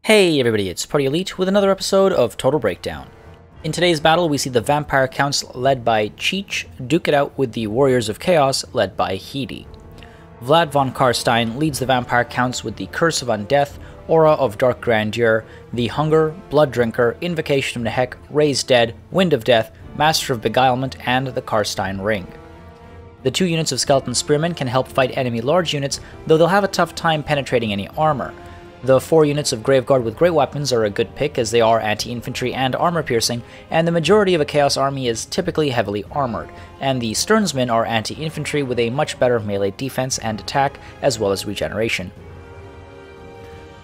Hey everybody, it's Party Elite with another episode of Total Breakdown. In today's battle, we see the Vampire Counts led by Cheech duke it out with the Warriors of Chaos led by Headi. Vlad von Karstein leads the Vampire Counts with the Curse of Undeath, Aura of Dark Grandeur, the Hunger, Blood Drinker, Invocation of Nehek, Raise Dead, Wind of Death, Master of Beguilement, and the Karstein Ring. The two units of Skeleton Spearmen can help fight enemy large units, though they'll have a tough time penetrating any armor. The 4 units of Graveguard with great weapons are a good pick as they are anti-infantry and armor-piercing, and the majority of a Chaos army is typically heavily armored, and the Sternsmen are anti-infantry with a much better melee defense and attack, as well as regeneration.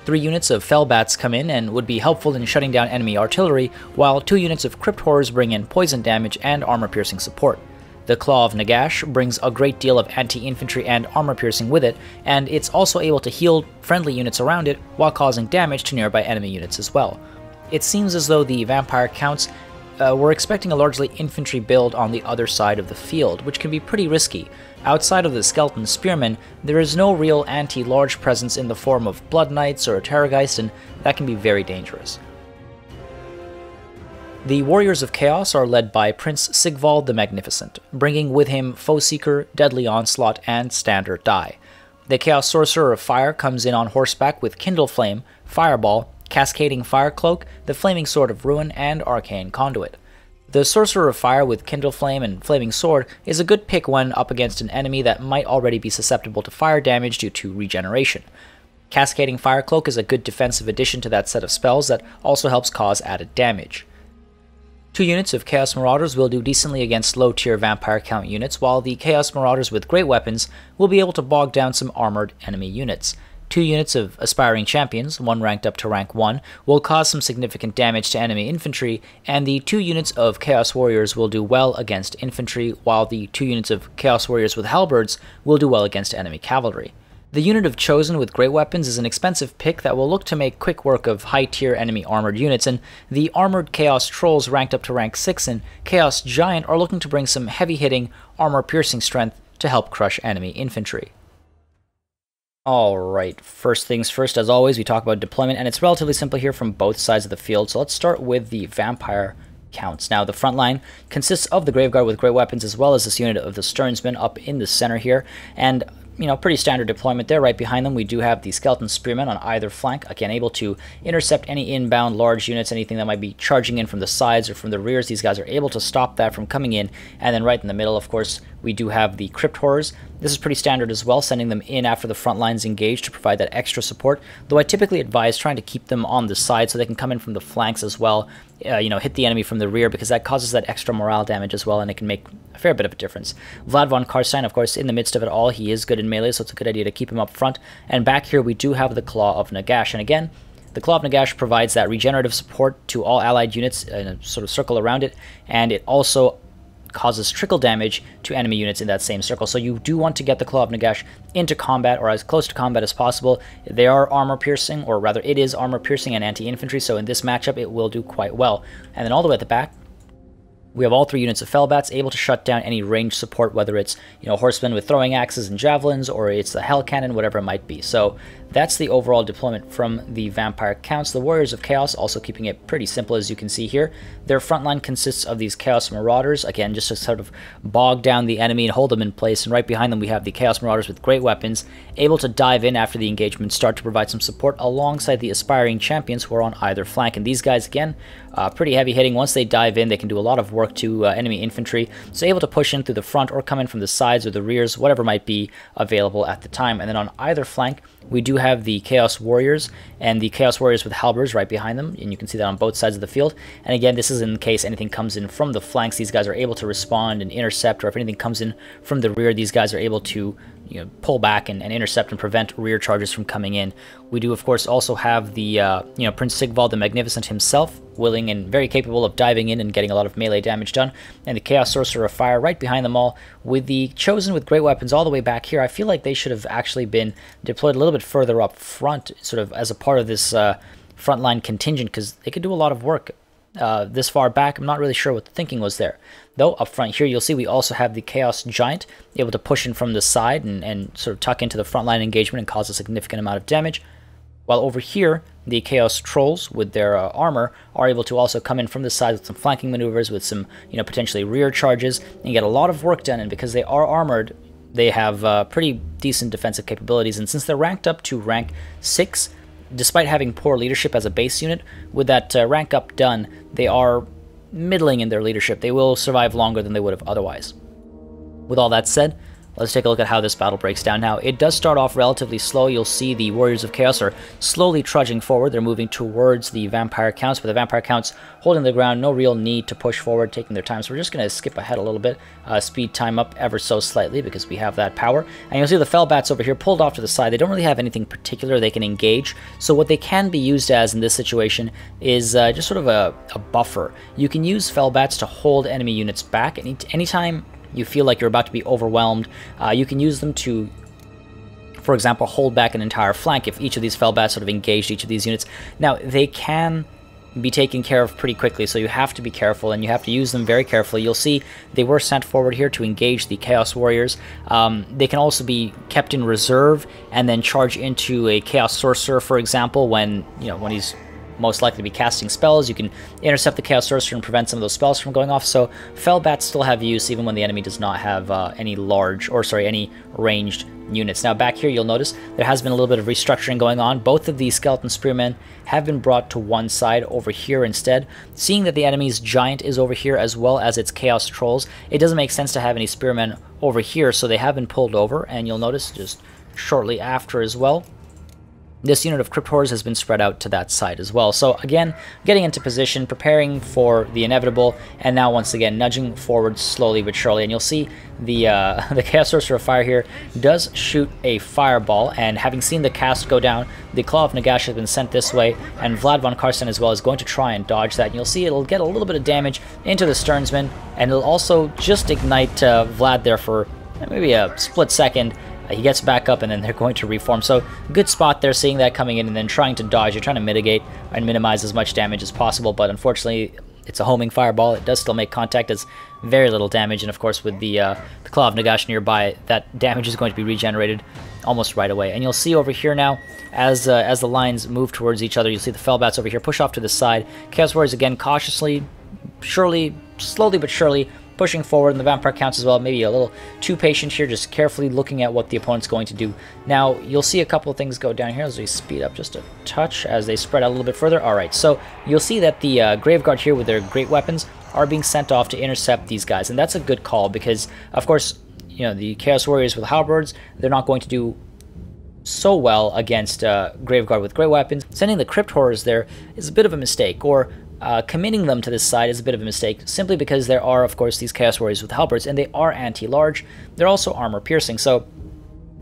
3 units of Fellbats come in and would be helpful in shutting down enemy artillery, while 2 units of Crypt Horrors bring in poison damage and armor-piercing support. The Claw of Nagash brings a great deal of anti-infantry and armor-piercing with it, and it's also able to heal friendly units around it while causing damage to nearby enemy units as well. It seems as though the Vampire Counts were expecting a largely infantry build on the other side of the field, which can be pretty risky. Outside of the Skeleton Spearmen, there is no real anti-large presence in the form of Blood Knights or Terrorgeist, and that can be very dangerous. The Warriors of Chaos are led by Prince Sigvald the Magnificent, bringing with him Foeseeker, Deadly Onslaught, and Standard Die. The Chaos Sorcerer of Fire comes in on horseback with Kindle Flame, Fireball, Cascading Fire Cloak, the Flaming Sword of Ruin, and Arcane Conduit. The Sorcerer of Fire with Kindle Flame and Flaming Sword is a good pick when up against an enemy that might already be susceptible to fire damage due to regeneration. Cascading Fire Cloak is a good defensive addition to that set of spells that also helps cause added damage. 2 units of Chaos Marauders will do decently against low-tier Vampire Count units, while the Chaos Marauders with great weapons will be able to bog down some armored enemy units. 2 units of Aspiring Champions, one ranked up to rank 1, will cause some significant damage to enemy infantry, and the 2 units of Chaos Warriors will do well against infantry, while the 2 units of Chaos Warriors with halberds will do well against enemy cavalry. The unit of Chosen with great weapons is an expensive pick that will look to make quick work of high-tier enemy armored units, and the armored Chaos Trolls ranked up to rank 6 and Chaos Giant are looking to bring some heavy-hitting, armor-piercing strength to help crush enemy infantry. Alright, first things first, as always, we talk about deployment, and it's relatively simple here from both sides of the field, so let's start with the Vampire Counts. Now, the front line consists of the Graveguard with great weapons, as well as this unit of the Sternsmen up in the center here, and pretty standard deployment there. Right behind them, we do have the Skeleton Spearmen on either flank, again, able to intercept any inbound large units, anything that might be charging in from the sides or from the rears. These guys are able to stop that from coming in. And then right in the middle, of course, we do have the Crypt Horrors. This is pretty standard as well, sending them in after the front lines engage to provide that extra support, though I typically advise trying to keep them on the side so they can come in from the flanks as well, hit the enemy from the rear, because that causes that extra morale damage as well, and it can make a fair bit of a difference. Vlad von Karstein, of course, in the midst of it all, he is good in melee, so it's a good idea to keep him up front. And back here we do have the Claw of Nagash, and again, the Claw of Nagash provides that regenerative support to all allied units in a sort of circle around it, and it also causes trickle damage to enemy units in that same circle. So you do want to get the Claw of Nagash into combat, or as close to combat as possible. They are armor-piercing, or rather it is armor-piercing and anti-infantry, so in this matchup it will do quite well. And then all the way at the back, we have all 3 units of Fellbats able to shut down any ranged support, whether it's horsemen with throwing axes and javelins, or it's the Hell Cannon, whatever it might be. So that's the overall deployment from the Vampire Counts. The Warriors of Chaos also keeping it pretty simple, as you can see here. Their front line consists of these Chaos Marauders, again, just to sort of bog down the enemy and hold them in place. And right behind them we have the Chaos Marauders with great weapons, able to dive in after the engagement start to provide some support alongside the Aspiring Champions who are on either flank. And these guys, again, pretty heavy hitting. Once they dive in, they can do a lot of work to enemy infantry, so able to push in through the front or come in from the sides or the rears, whatever might be available at the time. And then on either flank, we do have the Chaos Warriors and the Chaos Warriors with halberds right behind them, and you can see that on both sides of the field. And again, this is in case anything comes in from the flanks, these guys are able to respond and intercept, or if anything comes in from the rear, these guys are able to pull back and intercept and prevent rear charges from coming in. We do, of course, also have the Prince Sigvald the Magnificent himself, willing and very capable of diving in and getting a lot of melee damage done, and the Chaos Sorcerer of Fire right behind them all, with the Chosen with great weapons all the way back here. I feel like they should have actually been deployed a little bit further up front, sort of as a part of this frontline contingent, because they could do a lot of work this far back. I'm not really sure what the thinking was there. Though up front here, you'll see we also have the Chaos Giant able to push in from the side and sort of tuck into the frontline engagement and cause a significant amount of damage. while over here, the Chaos Trolls with their armor are able to also come in from the side with some flanking maneuvers, with some, potentially rear charges, and get a lot of work done. And because they are armored, they have pretty decent defensive capabilities. And since they're ranked up to rank 6, despite having poor leadership as a base unit, with that rank up done, they are middling in their leadership. They will survive longer than they would have otherwise. With all that said, let's take a look at how this battle breaks down. Now, it does start off relatively slow. You'll see the Warriors of Chaos are slowly trudging forward. They're moving towards the Vampire Counts, but the Vampire Counts holding the ground. No real need to push forward, taking their time. So we're just going to skip ahead a little bit, speed time up ever so slightly because we have that power. And you'll see the Fellbats over here pulled off to the side. They don't really have anything particular they can engage. So what they can be used as in this situation is just sort of a buffer. You can use Fellbats to hold enemy units back. Anytime you feel like you're about to be overwhelmed, you can use them to, for example, hold back an entire flank if each of these Fellbats sort of engaged each of these units. Now, they can be taken care of pretty quickly, so you have to be careful, and you have to use them very carefully. You'll see they were sent forward here to engage the Chaos Warriors. They can also be kept in reserve and then charge into a Chaos Sorcerer, for example, when he's most likely to be casting spells. You can intercept the Chaos Sorcerer and prevent some of those spells from going off. So Fellbats still have use even when the enemy does not have any ranged units. Now back here you'll notice there has been a little bit of restructuring going on. Both of these Skeleton Spearmen have been brought to one side over here instead. Seeing that the enemy's Giant is over here as well as its Chaos Trolls, it doesn't make sense to have any Spearmen over here, so they have been pulled over, and you'll notice just shortly after as well, this unit of Crypt Horrors has been spread out to that side as well. So again, getting into position, preparing for the inevitable, and now once again nudging forward slowly but surely. And you'll see the Chaos Sorcerer of Fire here does shoot a fireball, and having seen the cast go down, the Claw of Nagash has been sent this way, and Vlad von Karsten as well is going to try and dodge that. And you'll see it'll get a little bit of damage into the Sternsman, and it'll also just ignite Vlad there for maybe a split second. He gets back up, and then they're going to reform. So good spot there, seeing that coming in and then trying to dodge. You're trying to mitigate and minimize as much damage as possible, but unfortunately it's a homing fireball. It does still make contact, as very little damage, and of course with the Claw of Nagash nearby, that damage is going to be regenerated almost right away. And you'll see over here now, as the lines move towards each other, you'll see the Fellbats over here push off to the side. Chaos Warriors again cautiously, slowly but surely pushing forward, and the Vampire Counts as well. Maybe a little too patient here, just carefully looking at what the opponent's going to do. Now, you'll see a couple of things go down here as we speed up just a touch as they spread out a little bit further. Alright, so you'll see that the Graveguard here with their great weapons are being sent off to intercept these guys, and that's a good call because, of course, the Chaos Warriors with halberds, they're not going to do so well against Graveguard with great weapons. Sending the Crypt Horrors there is a bit of a mistake, or committing them to this side is a bit of a mistake, simply because there are, of course, these Chaos Warriors with halberds, and they are anti-large. They're also armor-piercing, so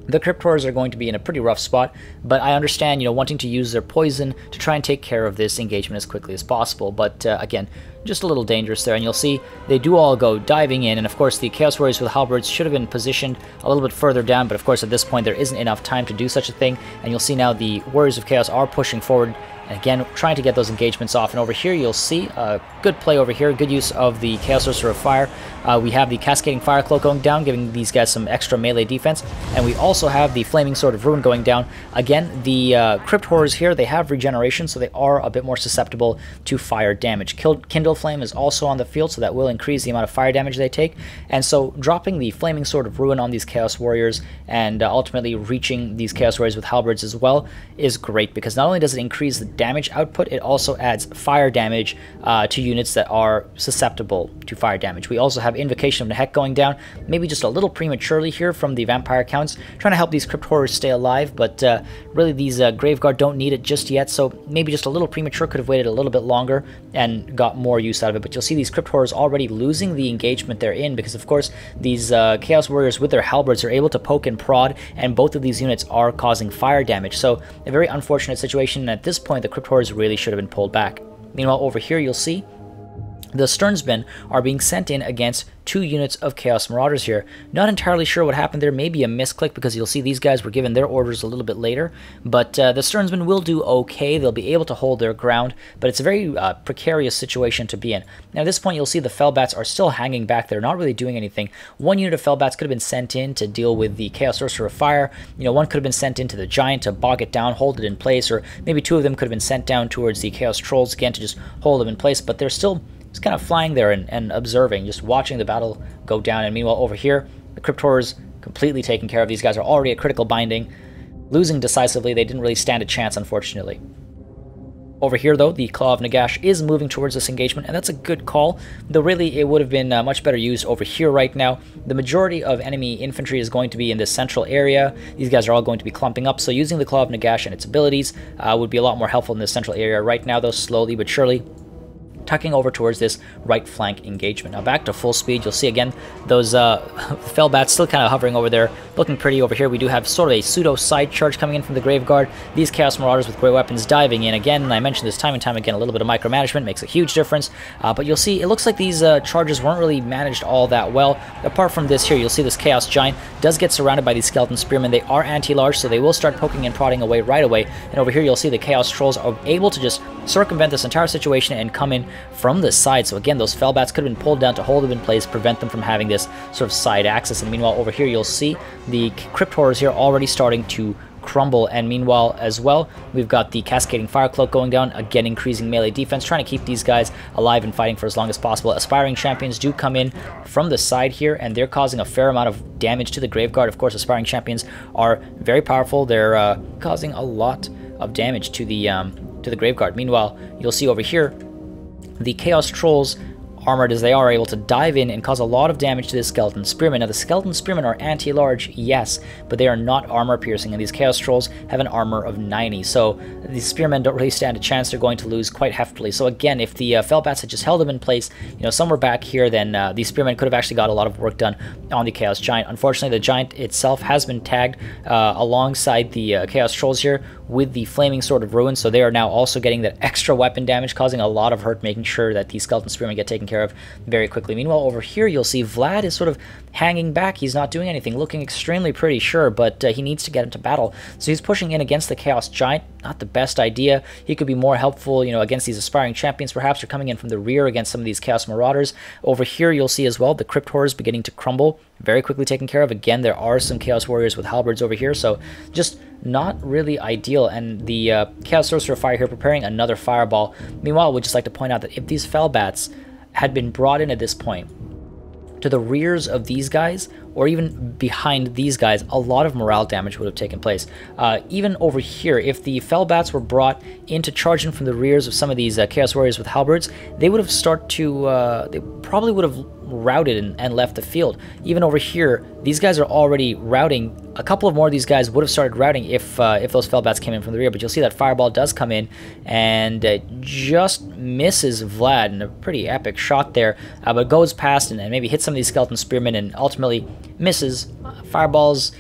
the Crypt Horrors are going to be in a pretty rough spot, but I understand, wanting to use their poison to try and take care of this engagement as quickly as possible, but again, just a little dangerous there. And you'll see they do all go diving in, and of course the Chaos Warriors with halberds should have been positioned a little bit further down, but of course at this point there isn't enough time to do such a thing. And you'll see now the Warriors of Chaos are pushing forward, and again trying to get those engagements off. And over here you'll see a good play over here, good use of the Chaos Sorcerer of Fire. We have the Cascading Fire Cloak going down, giving these guys some extra melee defense, and we also have the Flaming Sword of Ruin going down. Again, the Crypt Horrors here, they have regeneration, so they are a bit more susceptible to fire damage. Kindle Flame is also on the field, so that will increase the amount of fire damage they take. And so dropping the Flaming Sword of Ruin on these Chaos Warriors and ultimately reaching these Chaos Warriors with halberds as well is great, because not only does it increase the damage output, it also adds fire damage to units that are susceptible to fire damage. We also have Invocation of the Heck going down, maybe just a little prematurely here from the Vampire Counts, trying to help these Crypt Horrors stay alive, but really these Graveguard don't need it just yet, so maybe just a little premature, could have waited a little bit longer and got more use out of it. But you'll see these Crypt Horrors already losing the engagement they're in, because of course these Chaos Warriors with their halberds are able to poke and prod, and both of these units are causing fire damage, so a very unfortunate situation, and at this point the Crypt Horrors really should have been pulled back. Meanwhile over here you'll see The Sternsmen are being sent in against 2 units of Chaos Marauders here. Not entirely sure what happened there. Maybe a misclick, because you'll see these guys were given their orders a little bit later. But the Sternsmen will do okay. They'll be able to hold their ground, but it's a very precarious situation to be in. Now, at this point, you'll see the Fellbats are still hanging back. They're not really doing anything. 1 unit of Fellbats could have been sent in to deal with the Chaos Sorcerer of Fire. You know, 1 could have been sent into the Giant to bog it down, hold it in place, or maybe 2 of them could have been sent down towards the Chaos Trolls again to just hold them in place, but they're still just kind of flying there and observing, just watching the battle go down. And meanwhile, over here, the Crypt Horrors completely taken care of. These guys are already at critical binding, losing decisively. They didn't really stand a chance, unfortunately. Over here, though, the Claw of Nagash is moving towards this engagement, and that's a good call, though really it would have been much better used over here right now. The majority of enemy infantry is going to be in this central area. These guys are all going to be clumping up, so using the Claw of Nagash and its abilities would be a lot more helpful in this central area right now, though slowly but surely tucking over towards this right flank engagement. Now back to full speed, you'll see again those Fellbats still kind of hovering over there, looking pretty over here. We do have sort of a pseudo side charge coming in from the Graveguard. These Chaos Marauders with great weapons diving in again, and I mentioned this time and time again, a little bit of micromanagement makes a huge difference, but you'll see it looks like these charges weren't really managed all that well. Apart from this here, you'll see this Chaos Giant does get surrounded by these Skeleton Spearmen. They are anti-large, so they will start poking and prodding away right away, and over here you'll see the Chaos Trolls are able to just circumvent this entire situation and come in from the side. So again, those Fellbats could have been pulled down to hold them in place, prevent them from having this sort of side axis. And meanwhile, over here, you'll see the Crypt Horrors here already starting to crumble. And meanwhile, as well, we've got the Cascading Fire Cloak going down, again increasing melee defense, trying to keep these guys alive and fighting for as long as possible. Aspiring Champions do come in from the side here, and they're causing a fair amount of damage to the Graveguard. Of course, Aspiring Champions are very powerful. They're causing a lot of damage to the Graveguard. Meanwhile, you'll see over here, the Chaos Trolls, armored as they are, able to dive in and cause a lot of damage to the Skeleton Spearmen. Now, the Skeleton Spearmen are anti-large, yes, but they are not armor-piercing, and these Chaos Trolls have an armor of 90, so these Spearmen don't really stand a chance. They're going to lose quite heftily. So again, if the Fellbats had just held them in place, you know, somewhere back here, then these Spearmen could have actually got a lot of work done on the Chaos Giant. Unfortunately, the Giant itself has been tagged alongside the Chaos Trolls here with the Flaming Sword of Ruin, so they are now also getting that extra weapon damage, causing a lot of hurt, making sure that these Skeleton Spearmen get taken care of very quickly. Meanwhile, over here, you'll see Vlad is sort of hanging back. He's not doing anything, looking extremely pretty, sure, but he needs to get into battle. So he's pushing in against the Chaos Giant. Not the best idea. He could be more helpful, you know, against these Aspiring Champions, perhaps, or coming in from the rear against some of these Chaos Marauders. Over here, you'll see as well the Crypt Horrors beginning to crumble, very quickly taken care of. Again, there are some Chaos Warriors with halberds over here, so just not really ideal. And the Chaos Sorcerer of Fire here preparing another Fireball. Meanwhile, we'd just like to point out that if these Fellbats had been brought in at this point to the rears of these guys, or even behind these guys, a lot of morale damage would have taken place. Even over here, if the Fellbats were brought in to charge in from the rears of some of these Chaos Warriors with halberds, they would have they probably would have routed and left the field. Even over here, these guys are already routing. A couple of more of these guys would have started routing if those Fellbats came in from the rear, but you'll see that Fireball does come in and just misses Vlad in a pretty epic shot there, but goes past and maybe hits some of these Skeleton Spearmen and ultimately misses. Fireballs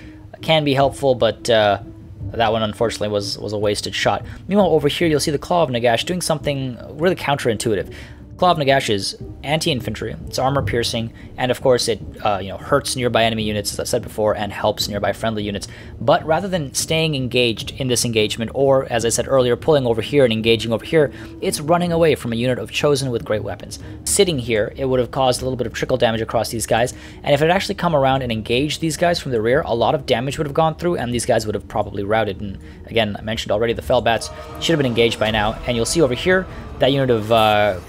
can be helpful, but that one unfortunately was a wasted shot. Meanwhile, over here you'll see the Claw of Nagash doing something really counterintuitive. Claw of Nagash is anti-infantry, it's armor-piercing, and of course it hurts nearby enemy units, as I said before, and helps nearby friendly units. But rather than staying engaged in this engagement, or, as I said earlier, pulling over here and engaging over here, it's running away from a unit of Chosen with great weapons. Sitting here, it would have caused a little bit of trickle damage across these guys, and if it had actually come around and engaged these guys from the rear, a lot of damage would have gone through, and these guys would have probably routed. And again, I mentioned already, the Fellbats should have been engaged by now, and you'll see over here, that unit of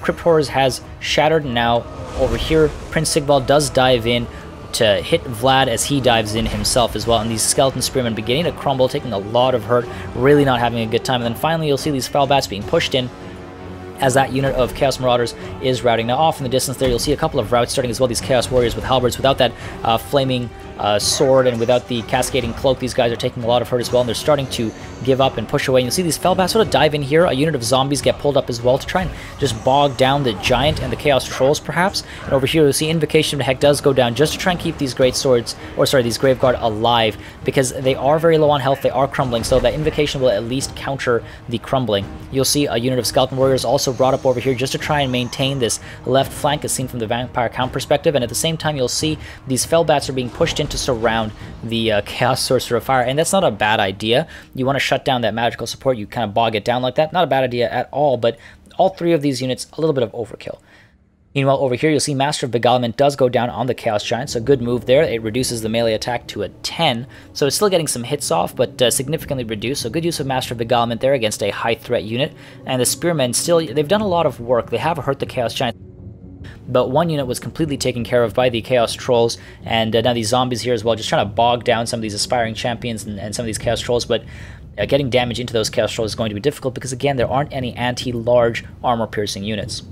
Crypt Horrors has shattered, and now over here, Prince Sigvald does dive in to hit Vlad as he dives in himself as well, and these Skeleton Spearmen beginning to crumble, taking a lot of hurt, really not having a good time. And then finally, you'll see these Fellbats being pushed in as that unit of Chaos Marauders is routing. Now, off in the distance there, you'll see a couple of routes starting as well, these Chaos Warriors with halberds without that flaming sword and without the cascading cloak, these guys are taking a lot of hurt as well, and they're starting to give up and push away. And you'll see these Fellbats sort of dive in here. A unit of zombies get pulled up as well to try and just bog down the giant and the Chaos Trolls, perhaps. And over here, you'll see Invocation of the Heck does go down just to try and keep these Great Swords, or sorry, these Graveguard alive, because they are very low on health, they are crumbling, so that Invocation will at least counter the crumbling. You'll see a unit of Skeleton Warriors also brought up over here just to try and maintain this left flank as seen from the Vampire count perspective, and at the same time, you'll see these Fellbats are being pushed in to surround the Chaos Sorcerer of Fire, and that's not a bad idea. You want to shut down that magical support, you kind of bog it down like that. Not a bad idea at all, but all three of these units, a little bit of overkill. Meanwhile, over here, you'll see Master of Beguilement does go down on the Chaos Giant, so good move there. It reduces the melee attack to a 10, so it's still getting some hits off, but significantly reduced, so good use of Master of Beguilement there against a high-threat unit. And the Spearmen still, they've done a lot of work. They have hurt the Chaos Giant, but one unit was completely taken care of by the Chaos Trolls, and now these zombies here as well, just trying to bog down some of these aspiring champions and some of these Chaos Trolls, but getting damage into those Chaos Trolls is going to be difficult because, again, there aren't any anti-large armor-piercing units.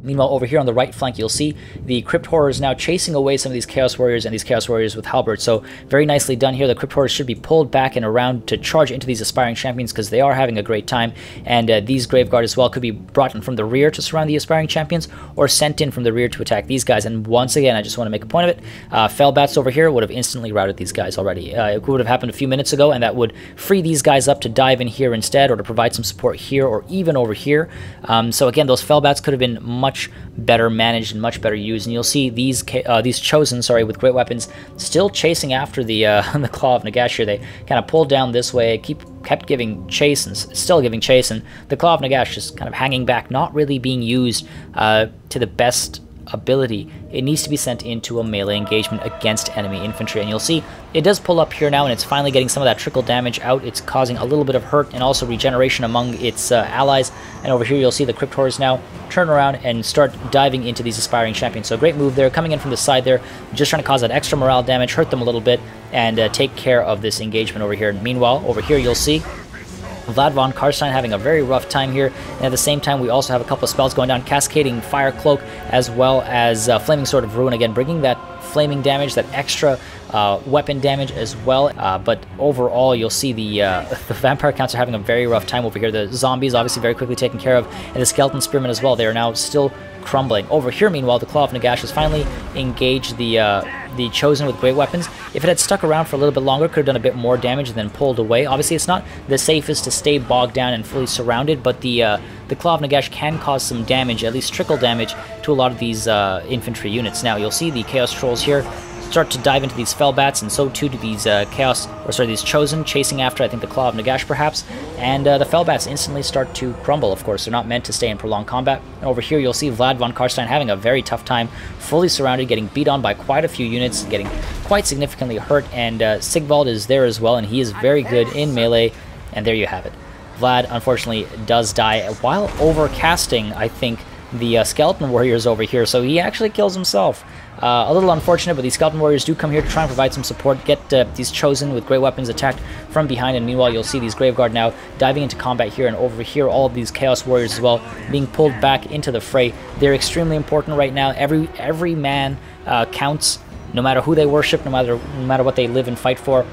Meanwhile, over here on the right flank, you'll see the Crypt Horrors now chasing away some of these Chaos Warriors and these Chaos Warriors with halberds. So very nicely done here. The Crypt Horrors should be pulled back and around to charge into these aspiring champions because they are having a great time. And these Graveguard as well could be brought in from the rear to surround the aspiring champions or sent in from the rear to attack these guys. And once again, I just want to make a point of it. Fellbats over here would have instantly routed these guys already. It would have happened a few minutes ago, and that would free these guys up to dive in here instead or to provide some support here or even over here. So again, those Fellbats could have been much better managed and much better used, and you'll see these Chosen, sorry, with great weapons still chasing after the the Claw of Nagash here. They kind of pulled down this way, kept giving chase and still giving chase, and the Claw of Nagash just kind of hanging back, not really being used to the best ability. It needs to be sent into a melee engagement against enemy infantry, and you'll see it does pull up here now, and it's finally getting some of that trickle damage out. It's causing a little bit of hurt and also regeneration among its allies, and over here you'll see the Crypt Horrors now turn around and start diving into these aspiring champions. So great move there, coming in from the side there, just trying to cause that extra morale damage, hurt them a little bit, and take care of this engagement over here. Meanwhile, over here you'll see Vlad von Karstein having a very rough time here, and at the same time we also have a couple of spells going down, Cascading Fire Cloak as well as Flaming Sword of Ruin, again bringing that flaming damage, that extra weapon damage as well, but overall you'll see the Vampire counts are having a very rough time over here. The zombies obviously very quickly taken care of, and the Skeleton Spearmen as well, they are now still crumbling. Over here, meanwhile, the Claw of Nagash has finally engaged the Chosen with great weapons. If it had stuck around for a little bit longer, could have done a bit more damage and then pulled away. Obviously, it's not the safest to stay bogged down and fully surrounded, but the Claw of Nagash can cause some damage, at least trickle damage, to a lot of these infantry units. Now, you'll see the Chaos Trolls here start to dive into these Fellbats, and so too do these these Chosen, chasing after, I think, the Claw of Nagash perhaps, and the Fellbats instantly start to crumble, of course. They're not meant to stay in prolonged combat. And over here, you'll see Vlad von Karstein having a very tough time, fully surrounded, getting beat on by quite a few units, getting quite significantly hurt, and Sigvald is there as well, and he is very good in melee, and there you have it. Vlad, unfortunately, does die while overcasting, I think, the Skeleton Warriors over here, so he actually kills himself. A little unfortunate, but these Skeleton Warriors do come here to try and provide some support, get these Chosen with great weapons attacked from behind, and meanwhile you'll see these Graveguard now diving into combat here, and over here all of these Chaos Warriors as well being pulled back into the fray. They're extremely important right now. Every man counts, no matter who they worship, no matter what they live and fight for.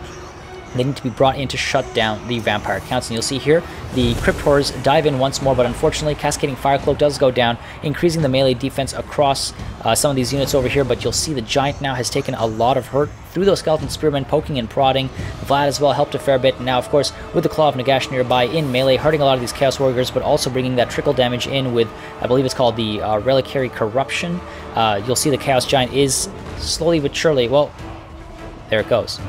They need to be brought in to shut down the Vampire counts. And you'll see here, the Crypt Horrors dive in once more, but unfortunately, Cascading Fire Cloak does go down, increasing the melee defense across some of these units over here, but you'll see the Giant now has taken a lot of hurt through those Skeleton Spearmen, poking and prodding. Vlad as well helped a fair bit, and now, of course, with the Claw of Nagash nearby in melee, hurting a lot of these Chaos Warriors, but also bringing that trickle damage in with, I believe it's called the Reliquary Corruption. You'll see the Chaos Giant is slowly but surely, well, there it goes.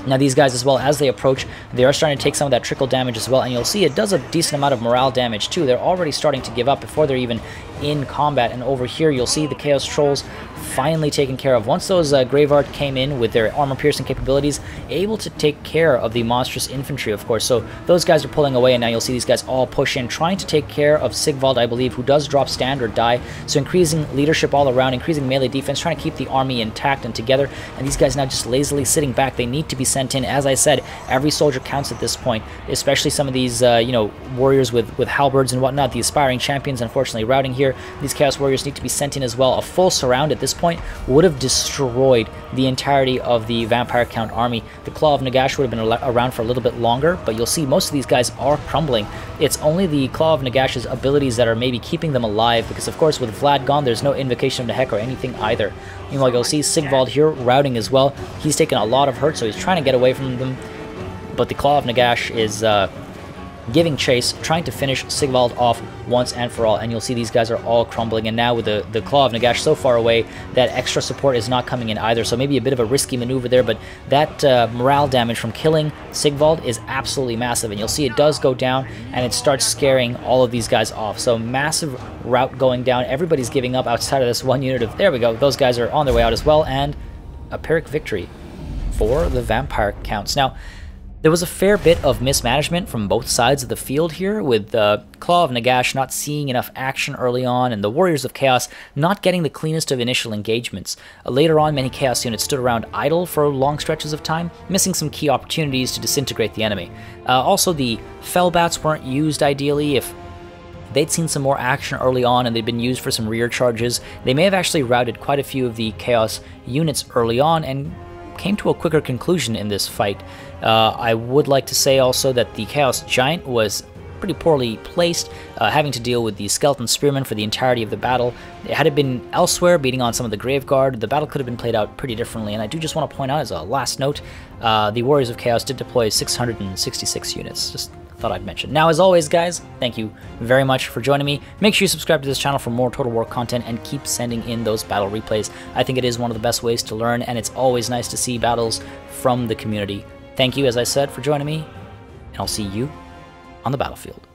Now these guys as well, as they approach, they are starting to take some of that trickle damage as well, and you'll see it does a decent amount of morale damage too. They're already starting to give up before they're even in combat, and over here you'll see the Chaos Trolls finally taken care of. Once those Graveguard came in with their armor-piercing capabilities, able to take care of the monstrous infantry, of course. So those guys are pulling away, and now you'll see these guys all push in, trying to take care of Sigvald, I believe, who does drop stand or die. So increasing leadership all around, increasing melee defense, trying to keep the army intact and together, and these guys now just lazily sitting back. They need to be sent in. As I said, every soldier counts at this point, especially some of these, you know, warriors with halberds and whatnot. The aspiring champions, unfortunately, routing here. These Chaos Warriors need to be sent in as well. A full surround at this point would have destroyed the entirety of the Vampire Count army. The Claw of Nagash would have been around for a little bit longer, but you'll see most of these guys are crumbling. It's only the Claw of Nagash's abilities that are maybe keeping them alive, because of course with Vlad gone, there's no Invocation of Nehek or anything either. Meanwhile, you'll see Sigvald here routing as well. He's taken a lot of hurt, so he's trying to get away from them, but the Claw of Nagash is giving chase, trying to finish Sigvald off once and for all, and you'll see these guys are all crumbling, and now with the Claw of Nagash so far away, that extra support is not coming in either, so maybe a bit of a risky maneuver there, but that morale damage from killing Sigvald is absolutely massive, and you'll see it does go down, and it starts scaring all of these guys off, so massive rout going down. Everybody's giving up outside of this one unit of, there we go, those guys are on their way out as well, and a Pyrrhic victory for the Vampire Counts. Now, there was a fair bit of mismanagement from both sides of the field here, with the Claw of Nagash not seeing enough action early on, and the Warriors of Chaos not getting the cleanest of initial engagements. Later on, many Chaos units stood around idle for long stretches of time, missing some key opportunities to disintegrate the enemy. Also, the Fellbats weren't used ideally. If they'd seen some more action early on and they'd been used for some rear charges, they may have actually routed quite a few of the Chaos units early on and came to a quicker conclusion in this fight. I would like to say also that the Chaos Giant was pretty poorly placed, having to deal with the Skeleton Spearmen for the entirety of the battle. Had it been elsewhere, beating on some of the Graveguard, the battle could have been played out pretty differently, and I do just want to point out as a last note, the Warriors of Chaos did deploy 666 units. Just thought I'd mention. Now, as always, guys, thank you very much for joining me. Make sure you subscribe to this channel for more Total War content and keep sending in those battle replays. I think it is one of the best ways to learn, and it's always nice to see battles from the community. Thank you, as I said, for joining me, and I'll see you on the battlefield.